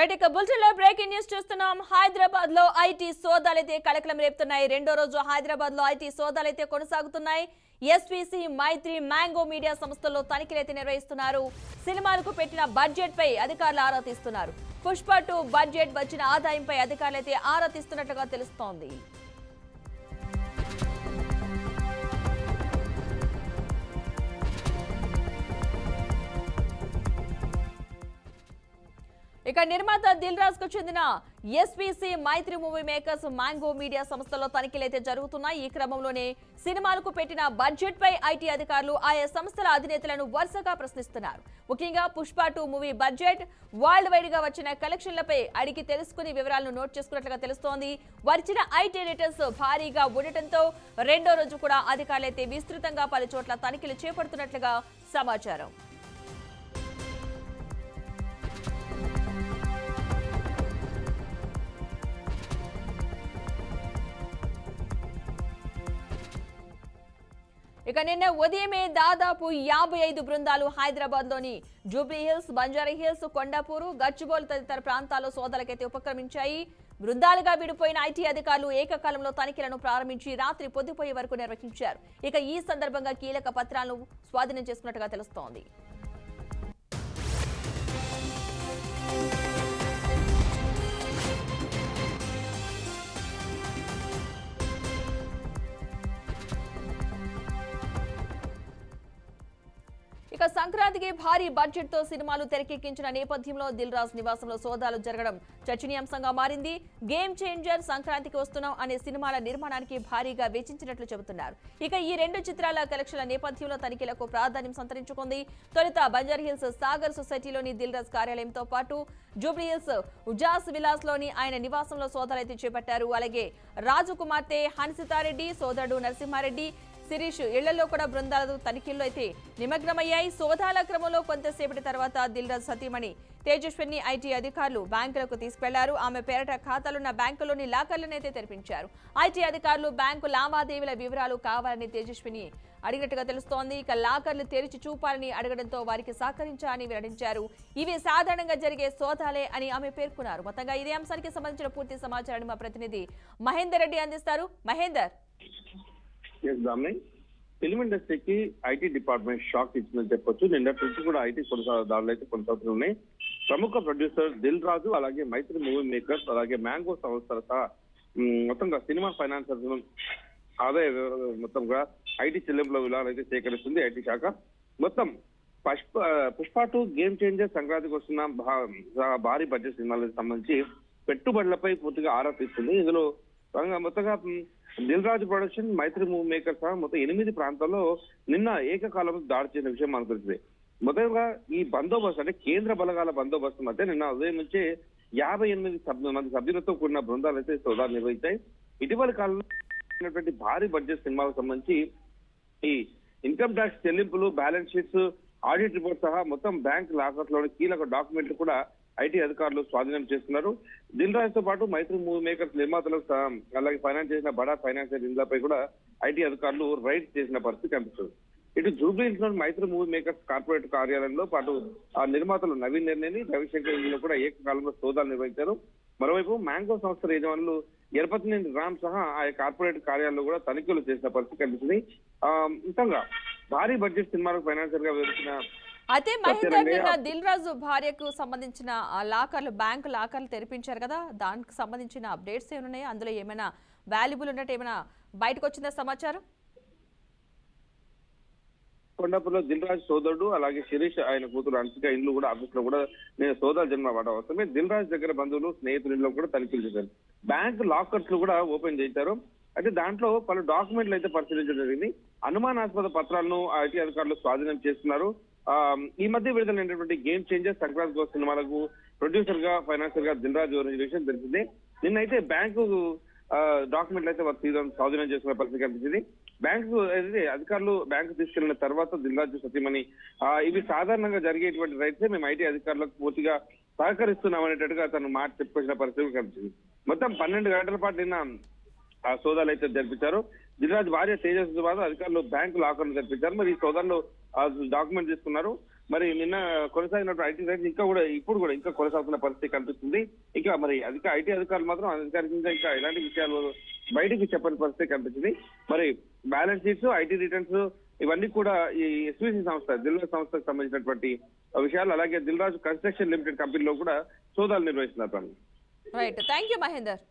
Right ఇక bulletin లో breaking news చూస్తున్నాం. హైదరాబాద్ లో ఐటీ సోదాలైతే కలకలం రేపుతున్నాయి. రెండో రోజు హైదరాబాద్ లో ఐటీ సోదాలైతే కొనసాగుతున్నాయి. ఎస్పీసీ, మైత్రి, మ్యాంగో మీడియా సంస్థల్లో తనిఖీలైతే నిర్వహిస్తున్నారు. సినిమాలకు పెట్టిన బడ్జెట్ పై అధికారులు ఆరా తీస్తున్నారు. పుష్ప 2 బడ్జెట్ వచ్చిన ఆదాయంపై అధికారులైతే ఆరా తీస్తున్నట్లుగా తెలుస్తోంది. ఇక నిర్మాత దిల్ రాజ్ కు చెందిన ఎస్పీసీ, మైత్రి మూవీ మేకర్స్, మ్యాంగో మీడియా సంస్థల్లో తనిఖీలైతే జరుగుతున్నాయి. ఈ క్రమంలోనే సినిమాలకు పెట్టిన బడ్జెట్ పై ఐటీ అధికారులు ఆయా సంస్థల అధినేతలను వరుసగా ప్రశ్నిస్తున్నారు. ముఖ్యంగా Pushpa 2 movie budget, world wide గా వచ్చిన కలెక్షన్లపై అడిగి తెలుసుకుని వివరాలను నోట్ చేసుకున్నట్లుగా తెలుస్తోంది. వచ్చిన ఐటీ రిటర్న్స్ భారీగా ఉండటంతో రెండో రోజు కూడా అధికారులైతే విస్తృతంగా పలు చోట్ల తనిఖీలు చేపడుతున్నట్లుగా సమాచారం. ఇక నిన్న ఉదయమే దాదాపు 55 బృందాలు హైదరాబాద్ లోని Jubilee hills, Banjara hills, Kondapur, Gachibowli తదితర ప్రాంతాల్లో సోదాలకైతే ఉపక్రమించాయి. బృందాలుగా విడిపోయిన ఐటీ అధికారులు ఏకకాలంలో తనిఖీలను ప్రారంభించి రాత్రి పొద్దుపోయే వరకు నిర్వహించారు. ఇక ఈ సందర్భంగా కీలక పత్రాలను స్వాధీనం చేసుకున్నట్టుగా తెలుస్తోంది. ఇక సంక్రాంతికి భారీ బడ్జెట్ తో సినిమాలు తెరకెక్కించిన నేపథ్యంలో దిల్ రాజ్ నివాసంలో సోదాలు జరగడం చర్చనీయాంశంగా మారింది. గేమ్ చేంజర్, సంక్రాంతికి వస్తున్నాం అనే సినిమాల నిర్మాణానికి భారీగా వెచ్చించినట్లు చెబుతున్నారు. ఇక ఈ రెండు చిత్రాల కలెక్షన్ల నేపథ్యంలో తనిఖీలకు ప్రాధాన్యం సంతరించుకుంది. తొలుత బంజారా హిల్స్ సాగర్ సొసైటీలోని దిల్ రాజ్ కార్యాలయంతో పాటు జూబ్లీ హిల్స్ ఉజాస్ విలాస్ లోని ఆయన నివాసంలో సోదాలైతే చేపట్టారు. అలాగే రాజు కుమార్తె హన్సితారెడ్డి, సోదరుడు నరసింహారెడ్డి, శిరీష్ ఇళ్లలో కూడా బృందాలు తనిఖీల్లో అయితే నిమగ్నమయ్యాయి. సోదాల క్రమంలో కొంతసేపటి తర్వాత దిల్ రాజ్ సతీమణి తేజస్విని ఐటీ అధికారులు బ్యాంకులకు తీసుకెళ్లారు. ఆమె పేరట ఖాతాలున్న బ్యాంకులోని లాకర్లను అయితే తెరిపించారు. ఐటీ అధికారులు బ్యాంకు లావాదేవీల వివరాలు కావాలని తేజస్విని అడిగినట్టుగా తెలుస్తోంది. ఇక లాకర్లు తెరిచి చూపాలని అడగడంతో వారికి సహకరించాలని వెల్లడించారు. ఇవి సాధారణంగా జరిగే సోదాలే అని ఆమె పేర్కొన్నారు. మొత్తంగా ఇదే అంశానికి సంబంధించిన పూర్తి సమాచారాన్ని మా ప్రతినిధి మహేందర్ రెడ్డి అందిస్తారు. మహేందర్. ఫిల్మ్ ఇండస్ట్రీకి ఐటీ డిపార్ట్మెంట్ షాక్ ఇచ్చిందని చెప్పొచ్చు. నిన్నటి నుంచి కూడా ఐటీ దాడులు అయితే కొనసాగుతున్నాయి. ప్రముఖ ప్రొడ్యూసర్ దిల్ రాజు, అలాగే మైత్రి మూవీ మేకర్స్, అలాగే మ్యాంగో సంస్థల సహా మొత్తంగా సినిమా ఫైనాన్సర్స్ ఆదాయ మొత్తంగా ఐటీ చెల్లింపుల వివరాలు అయితే సేకరిస్తుంది ఐటీ శాఖ. మొత్తం పుష్ప 2 గేమ్ చేంజర్, సంక్రాంతికి వస్తున్న భారీ బడ్జెట్ సినిమాలకు సంబంధించి పెట్టుబడులపై పూర్తిగా ఆరా తీస్తుంది. ఇందులో మొత్తంగా దిల్ రాజు ప్రొడక్షన్, మైత్రి మూవీ మేకర్ సహా మొత్తం 8 ప్రాంతాల్లో నిన్న ఏకకాలంలో దాడి చేసిన విషయం మనకు తెలిసింది. మొదటగా ఈ బందోబస్తు అంటే కేంద్ర బలగాల బందోబస్తు మధ్య నిన్న ఉదయం నుంచే 58 మంది సభ్యులతో కూడిన బృందాలు అయితే సోదాలు నిర్వహించాయి. ఇటీవల కాలంలో భారీ బడ్జెట్ సినిమాలకు సంబంధించి ఈ ఇన్కమ్ ట్యాక్స్ చెల్లింపులు, బ్యాలెన్స్ షీట్స్, ఆడిట్ రిపోర్ట్ సహా మొత్తం బ్యాంక్ లాకర్స్ లోని కీలక డాక్యుమెంట్లు కూడా ఐటీ అధికారులు స్వాధీనం చేస్తున్నారు. దిల్ రాజ్ తో పాటు మైత్రి మూవీ మేకర్స్ నిర్మాతలకు అలాగే ఫైనాన్స్ చేసిన బడా ఫైనాన్షియల్ ఇండ్లపై కూడా ఐటీ అధికారులు రైడ్ చేసిన పరిస్థితి కనిపిస్తుంది. ఇటు జూబ్లీ హిల్స్ లోని మైత్రి మూవీ మేకర్స్ కార్పొరేట్ కార్యాలయంలో పాటు ఆ నిర్మాతలు నవీన్ నిర్ణయని, రవిశంకర్ ఇందులో కూడా ఏకకాలంలో సోదాలు నిర్వహించారు. మరోవైపు మ్యాంగో సంస్థల యజమానులు ఎరపతినేని రామ్ సహా ఆ కార్పొరేట్ కార్యాలయంలో కూడా తనిఖీలు చేసిన పరిస్థితి కనిపిస్తుంది. మొత్తంగా భారీ బడ్జెట్ సినిమాలకు ఫైనాన్షియల్ గా వెళ్తున్న అయితే మహేందర్, నిన్న దిల్ రాజు భార్యకు సంబంధించిన లాకర్లు, బ్యాంకు లాకర్లు తెరిపించారు కదా, దానికి సంబంధించిన అప్డేట్స్ ఏమున్నాయి? అందులో ఏమైనా వాల్యుబుల్ ఉన్నట్టు ఏమైనా బయటకు వచ్చిందా సమాచారం? కొండాపూర్లో దిల్ రాజు సోదరుడు అలాగే శిరీష్ ఆయన కూతురు హన్సిక ఇండ్లు కూడా ఆఫీస్ లో కూడా నేను సోదాలు జన్మ అవసరమే దిల్ రాజు దగ్గర బంధువులు, స్నేహితుల ఇంట్లో కూడా తనిఖీలు చేశారు. బ్యాంక్ లాకర్స్ కూడా ఓపెన్ చేశారు. అయితే దాంట్లో పలు డాక్యుమెంట్లు అయితే పరిశీలించడం జరిగింది. అనుమానాస్పద పత్రాలను ఐటీ అధికారులు స్వాధీనం చేస్తున్నారు. ఈ మధ్య విడుదలైనటువంటి గేమ్ చేంజర్, సంక్రాంతి సినిమాలకు ప్రొడ్యూసర్ గా, ఫైనాన్షియర్ గా దిల్ రాజు విషయం తెలిసింది. నిన్నైతే బ్యాంకు డాక్యుమెంట్లు అయితే వారు స్వాధీనం చేసుకునే పరిస్థితి కనిపించింది. బ్యాంకు అధికారులు బ్యాంకు తీసుకెళ్లిన తర్వాత దిల్ రాజు సతీమణి ఇవి సాధారణంగా జరిగేటువంటి రైట్సే, మేము ఐటీ అధికారులకు పూర్తిగా సహకరిస్తున్నాం అనేటట్టుగా తను మాట చెప్పుకొచ్చిన పరిస్థితి కనిపించింది. మొత్తం 12 గంటల పాటు నిన్న సోదాలు అయితే జరిపించారు. దిల్ రాజు భార్య తేజస్వి అధికారులు బ్యాంకు లాకర్లు జరిపించారు. మరి ఈ సోదాల్లో డాక్యుమెంట్ తీసుకున్నారు. మరి నిన్న కొనసాగినట్టు ఐటీ రైట్స్ ఇప్పుడు కూడా ఇంకా కొనసాగుతున్న పరిస్థితి కనిపిస్తుంది. ఇంకా మరి ఐటీ అధికారులు మాత్రం అధికారికంగా ఇంకా ఎలాంటి విషయాలు బయటికి చెప్పని పరిస్థితి కనిపించింది. మరి బ్యాలెన్స్ షీట్స్, ఐటీ రిటర్న్స్ ఇవన్నీ కూడా ఈ ఎస్విసి సంస్థ, దిల్రాజ్ సంస్థకు సంబంధించినటువంటి విషయాలు, అలాగే దిల్రాజ్ కన్స్ట్రక్షన్ లిమిటెడ్ కంపెనీలో కూడా సోదాలు నిర్వహిస్తున్నారు. Right, thank you Mahender.